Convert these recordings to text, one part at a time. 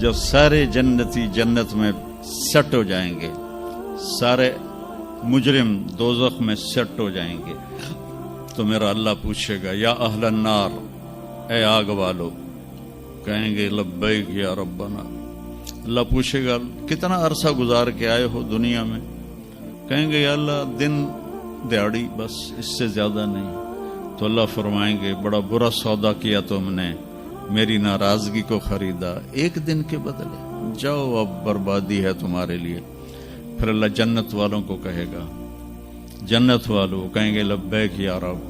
जब सारे जन्नती जन्नत में सेट हो जाएंगे, सारे मुजरिम दोज़ख में सेट हो जाएंगे, तो मेरा अल्लाह पूछेगा या अहलन नार, ए आग वालो, कहेंगे लब्बैक या रब्बना। अल्लाह पूछेगा कितना अरसा गुजार के आए हो दुनिया में, कहेंगे या अल्लाह दिन दिहाड़ी, बस इससे ज्यादा नहीं। तो अल्लाह फरमाएंगे बड़ा बुरा सौदा किया तुमने, मेरी नाराजगी को खरीदा एक दिन के बदले, जाओ अब बर्बादी है तुम्हारे लिए। फिर अल्लाह जन्नत वालों को कहेगा, जन्नत वालों कहेंगे लब्बैक या रब,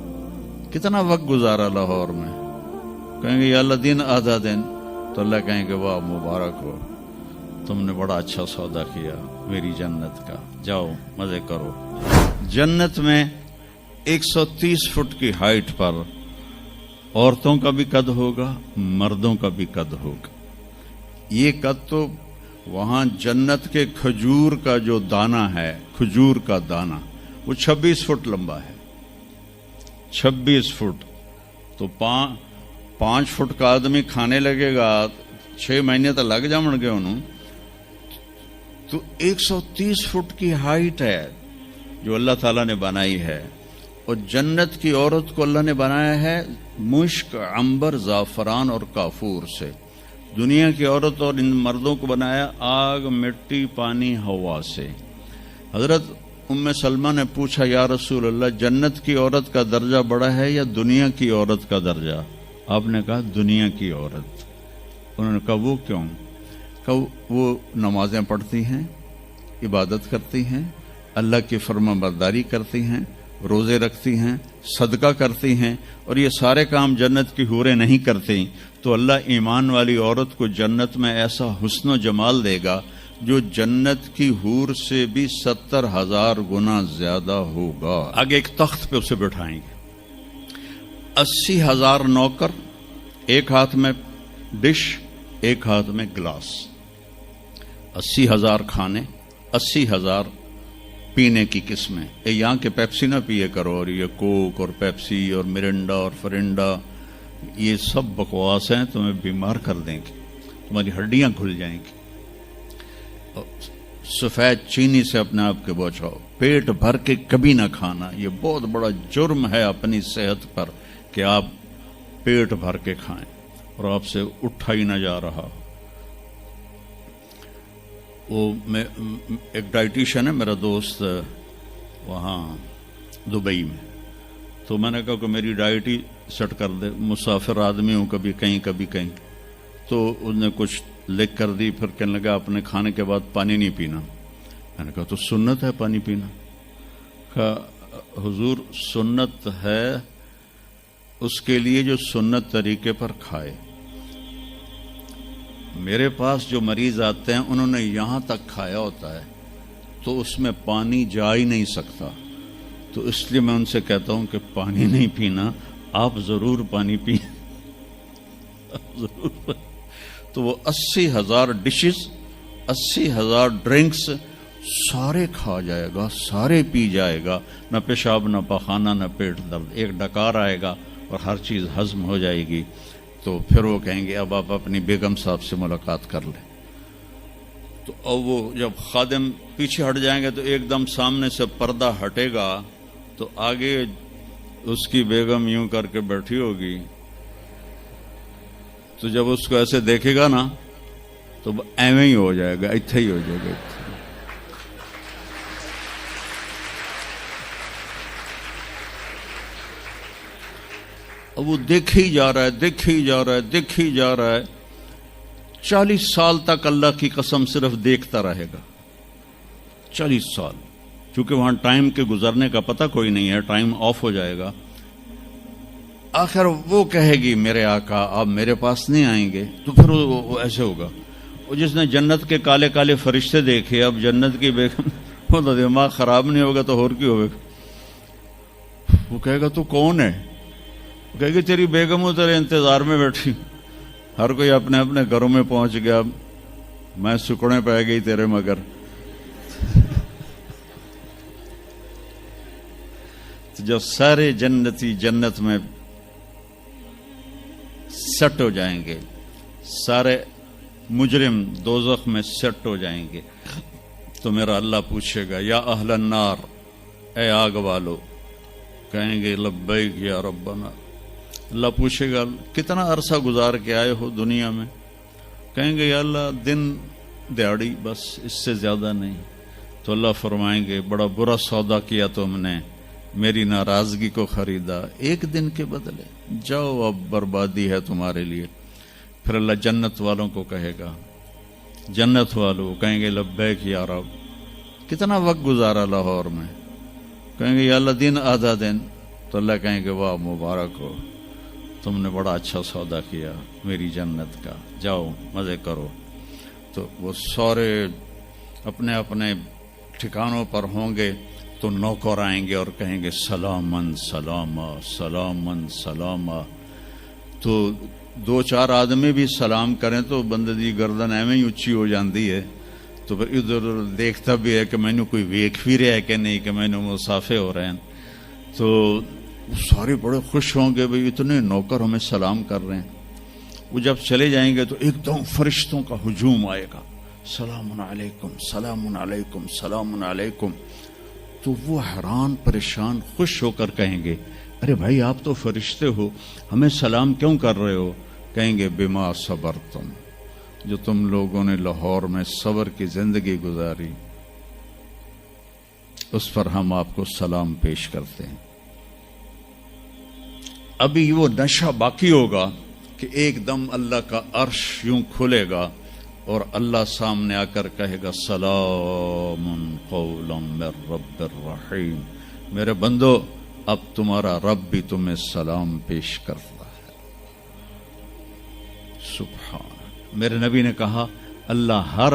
कितना वक्त गुजारा लाहौर में, कहेंगे या अल्लाह दिन आधा दिन। तो अल्लाह कहेंगे वाह मुबारक हो, तुमने बड़ा अच्छा सौदा किया मेरी जन्नत का, जाओ मजे करो। जन्नत में 130 फुट की हाइट पर औरतों का भी कद होगा, मर्दों का भी कद होगा। ये कद तो वहां जन्नत के खजूर का जो दाना है, खजूर का दाना, वो 26 फुट लंबा है। 26 फुट तो 5 फुट का आदमी खाने लगेगा, 6 महीने तो लग जाएंगे उन्होंने। तो 130 फुट की हाइट है जो अल्लाह ताला ने बनाई है। और जन्नत की औरत को अल्लाह ने बनाया है मुश्क, अंबर, जाफरान और काफूर से। दुनिया की औरत और इन मर्दों को बनाया आग, मिट्टी, पानी, हवा से। हजरत उम्मे सलमा ने पूछा या रसूल अल्लाह, जन्नत की औरत का दर्जा बड़ा है या दुनिया की औरत का दर्जा? आपने कहा दुनिया की औरत। उन्होंने कहा वो क्यों? कहा वो नमाजें पढ़ती हैं, इबादत करती हैं, अल्लाह की फरमाबरदारी करती हैं, रोजे रखती हैं, सदका करती हैं, और ये सारे काम जन्नत की हूरें नहीं करती। तो अल्लाह ईमान वाली औरत को जन्नत में ऐसा हुस्न जमाल देगा जो जन्नत की हूर से भी 70,000 गुना ज्यादा होगा। आगे एक तख्त पे उसे बिठाएंगे, 80,000 नौकर, एक हाथ में डिश, एक हाथ में गिलास, 80,000 खाने, 80,000 पीने की किस्में। यहाँ के पेप्सी ना पिए करो, और ये कोक और पेप्सी और मिरिंडा और फरिंडा, ये सब बकवास हैं, तुम्हें बीमार कर देंगे, तुम्हारी हड्डियां खुल जाएंगी। सफेद चीनी से अपने आप के बचाओ, पेट भर के कभी ना खाना। ये बहुत बड़ा जुर्म है अपनी सेहत पर कि आप पेट भर के खाएं और आपसे उठा ही ना जा रहा। वो मैं एक डाइटिशियन है मेरा दोस्त वहाँ दुबई में, तो मैंने कहा कि मेरी डाइट ही सेट कर दे, मुसाफिर आदमी हूँ, कभी कहीं कभी कहीं। तो उसने कुछ लिख कर दी, फिर कहने लगा अपने खाने के बाद पानी नहीं पीना। मैंने कहा तो सुन्नत है पानी पीना। कहा हुजूर सुन्नत है उसके लिए जो सुन्नत तरीके पर खाए। मेरे पास जो मरीज आते हैं उन्होंने यहां तक खाया होता है तो उसमें पानी जा ही नहीं सकता, तो इसलिए मैं उनसे कहता हूं कि पानी नहीं पीना, आप जरूर पानी पी जरूर। तो वो 80,000 डिशेस, 80,000 ड्रिंक्स सारे खा जाएगा, सारे पी जाएगा, न पेशाब, न पखाना, न पेट दर्द, एक डकार आएगा और हर चीज हजम हो जाएगी। तो फिर वो कहेंगे अब आप अपनी बेगम साहब से मुलाकात कर लें। तो अब वो जब खादिम पीछे हट जाएंगे तो एकदम सामने से पर्दा हटेगा, तो आगे उसकी बेगम यूं करके बैठी होगी। तो जब उसको ऐसे देखेगा ना तो एवं ही हो जाएगा, इत्थे ही हो जाएगा। अब वो देखे ही जा रहा है, देखे ही जा रहा है, देखे ही जा रहा है। 40 साल तक अल्लाह की कसम सिर्फ देखता रहेगा, 40 साल, क्योंकि वहां टाइम के गुजरने का पता कोई नहीं है, टाइम ऑफ हो जाएगा। आखिर वो कहेगी मेरे आका आप मेरे पास नहीं आएंगे, तो फिर वो ऐसे होगा। वो जिसने जन्नत के काले काले फरिश्ते देखे, अब जन्नत की बेगम, वो तो दिमाग खराब नहीं होगा तो और क्यों होगा। वो कहेगा तू कौन है? वो कहेगी तेरी बेगम तेरे इंतजार में बैठी, हर कोई अपने अपने घरों में पहुंच गया, मैं सुकड़े पै गई तेरे मगर। तो जब सारे जन्नती जन्नत में सेट हो जाएंगे, सारे مجرم دوزخ میں سیٹ ہو جائیں گے تو میرا اللہ پوچھے گا یا اہل النار، اے آگ والو، کہیں گے لبیک یا ربنا۔ اللہ پوچھے گا کتنا عرصہ گزار کے آئے ہو دنیا میں؟ کہیں گے یا اللہ دن دیہڑی، بس اس سے زیادہ نہیں۔ تو اللہ فرمائیں گے بڑا برا سودا کیا تم نے، میری ناراضگی کو خریدا ایک دن کے بدلے، جاؤ اب بربادی ہے تمہارے لیے۔ پھر اللہ جنت والوں کو کہے گا، جنت والوں کہیں گے لبیک یا رب، کتنا وقت گزارا لاہور میں؟ کہیں گے یا اللہ دن آدھا دن۔ تو اللہ کہیں گے واہ مبارک ہو، تم نے بڑا اچھا سودا کیا میری جنت کا، جاؤ مزے کرو۔ تو وہ سارے اپنے اپنے ٹھکانوں پر ہوں گے تو نوکر آئیں گے اور کہیں گے سلامن سلاما سلامن سلاما۔ تو دو چار آدمی بھی سلام کریں تو بندے دی گردن ایویں ہی اچھی ہو جاندی ہے، تو پھر ادھر دیکھتا بھی ہے کہ میں نے کوئی ویکھ بھی رہا ہے کہ نہیں، کہ میں نے مسافے ہو رہے ہیں۔ تو سارے بڑے خوش ہوں گے بھئی اتنے نوکر ہمیں سلام کر رہے ہیں۔ وہ جب چلے جائیں گے تو ایک دم فرشتوں کا ہجوم آئے گا، سلام علیکم سلام علیکم سلام علیکم۔ تو وہ حیران پریشان خوش ہو کر کہیں گے ارے بھائی آپ تو فرشتے ہو، ہمیں سلام کیوں کر رہے ہو؟ کہیں گے بما صبرتم، جو تم لوگوں نے لاہور میں صبر کی زندگی گزاری اس پر ہم آپ کو سلام پیش کرتے ہیں۔ ابھی وہ نشہ باقی ہوگا کہ ایک دم اللہ کا عرش یوں کھلے گا اور اللہ سامنے آ کر کہے گا سلام قولا من رب الرحیم، میرے بندو اب تمہارا رب بھی تمہیں سلام پیش کرتا ہے۔ سبحان، میرے نبی نے کہا اللہ ہر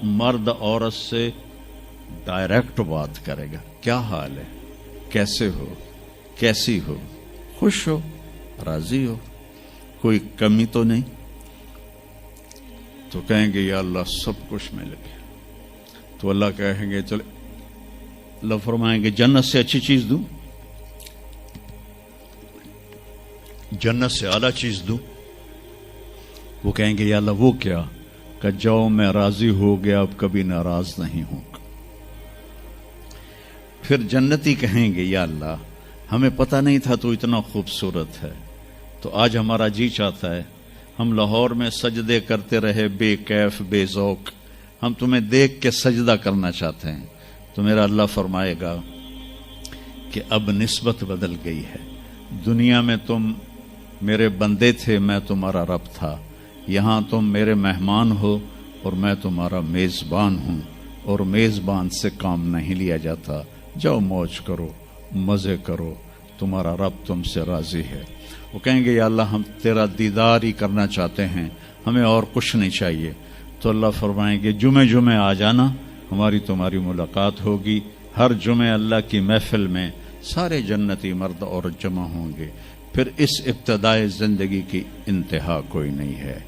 مرد عورت سے ڈائریکٹ بات کرے گا، کیا حال ہے، کیسے ہو، کیسی ہو، خوش ہو، راضی ہو، کوئی کمی تو نہیں؟ تو کہیں گے یا اللہ سب کچھ مل گیا۔ تو اللہ کہیں گے چلے، اللہ فرمائیں گے جنت سے اچھی چیز دوں، جنت سے اعلیٰ چیز دوں؟ وہ کہیں گے یا اللہ وہ کیا؟ کہ جاؤ میں راضی ہو گیا، اب کبھی ناراض نہیں ہوں گا۔ پھر جنتی کہیں گے یا اللہ ہمیں پتہ نہیں تھا تو اتنا خوبصورت ہے، تو آج ہمارا جی چاہتا ہے ہم لاہور میں سجدے کرتے رہے بے کیف بے ذوق، ہم تمہیں دیکھ کے سجدہ کرنا چاہتے ہیں۔ تو میرا اللہ فرمائے گا کہ اب نسبت بدل گئی ہے، دنیا میں تم میرے بندے تھے، میں تمہارا رب تھا، یہاں تم میرے مہمان ہو اور میں تمہارا میزبان ہوں، اور میزبان سے کام نہیں لیا جاتا، جاؤ موج کرو، مزے کرو، تمہارا رب تم سے راضی ہے۔ وہ کہیں گے یا اللہ ہم تیرا دیدار ہی کرنا چاہتے ہیں، ہمیں اور کچھ نہیں چاہیے۔ تو اللہ فرمائیں گے جمعے جمعے آ جانا، ہماری تمہاری ملاقات ہوگی۔ ہر جمعے اللہ کی محفل میں سارے جنتی مرد عورت جمع ہوں گے۔ پھر اس ابتدائے زندگی کی انتہا کوئی نہیں ہے۔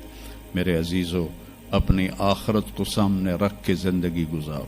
میرے عزیزو، اپنی آخرت کو سامنے رکھ کے زندگی گزارو۔